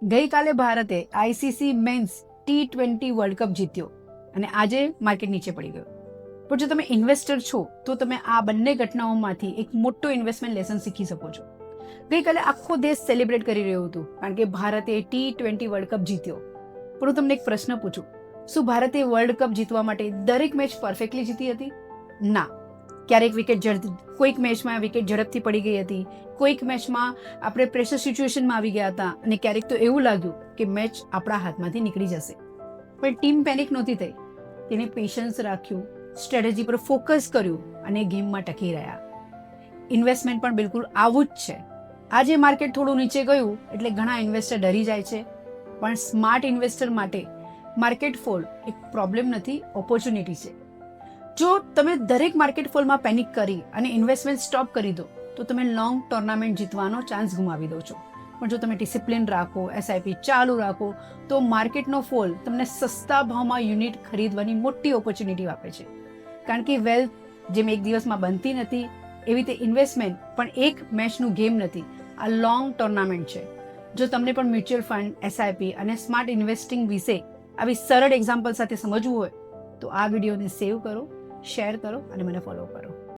ગઈકાલે ભારતે ICC men's T20 world cup જીત્યો અને આજે માર્કેટ નીચે પડી ગયું. પણ જો તમે ઇન્વેસ્ટર છો તો તમે આ બંને ઘટનાઓમાંથી એક મોટો ઇન્વેસ્ટમેન્ટ લેસન શીખી શકો છો. ગઈકાલે આખો દેશ સેલિબ્રેટ કરી રહ્યો હતો કારણ કે ભારતે T20 વર્લ્ડ કપ જીત્યો. પણ હું તમને એક પ્રશ્ન પૂછું, શું ભારતે વર્લ્ડ કપ જીતવા માટે દરેક મેચ પરફેક્ટલી જીતી હતી? ના. ક્યારેક કોઈક મેચમાં વિકેટ ઝડપથી પડી ગઈ હતી, કોઈક મેચમાં આપણે પ્રેશર સિચ્યુએશનમાં આવી ગયા હતા અને ક્યારેક તો એવું લાગ્યું કે મેચ આપણા હાથમાંથી નીકળી જશે. પણ ટીમ પેનિક નહોતી થઈ. તેને પેશન્સ રાખ્યું, સ્ટ્રેટેજી પર ફોકસ કર્યું અને ગેમમાં ટકી રહ્યા. ઇન્વેસ્ટમેન્ટ પણ બિલકુલ આવું જ છે. આજે માર્કેટ થોડું નીચે ગયું એટલે ઘણા ઇન્વેસ્ટર ડરી જાય છે, પણ સ્માર્ટ ઇન્વેસ્ટર માટે માર્કેટ ફોલ એક પ્રોબ્લેમ નથી, ઓપોર્ચ્યુનિટી છે. જો તમે દરેક માર્કેટ ફોલમાં પેનિક કરી અને ઇન્વેસ્ટમેન્ટ સ્ટોપ કરી દો તો તમે લોંગ ટુર્નામેન્ટ જીતવાનો ચાન્સ ગુમાવી દો છો. પણ જો તમે ડિસિપ્લિન રાખો, એસઆઈપી ચાલુ રાખો તો માર્કેટનો ફોલ તમને સસ્તા ભાવમાં યુનિટ ખરીદવાની મોટી ઓપોર્ચ્યુનિટી આપે છે. કારણ કે વેલ્થ જેમ એક દિવસમાં બનતી નથી એવી રીતે ઇન્વેસ્ટમેન્ટ પણ એક મેચનું ગેમ નથી, આ લોંગ ટુર્નામેન્ટ છે. જો તમને પણ મ્યુચ્યુઅલ ફંડ, એસઆઈપી અને સ્માર્ટ ઇન્વેસ્ટિંગ વિશે આવી સરળ એક્ઝામ્પલ સાથે સમજવું હોય તો આ વિડીયોને સેવ કરો, શેર કરો અને મને ફોલો કરો.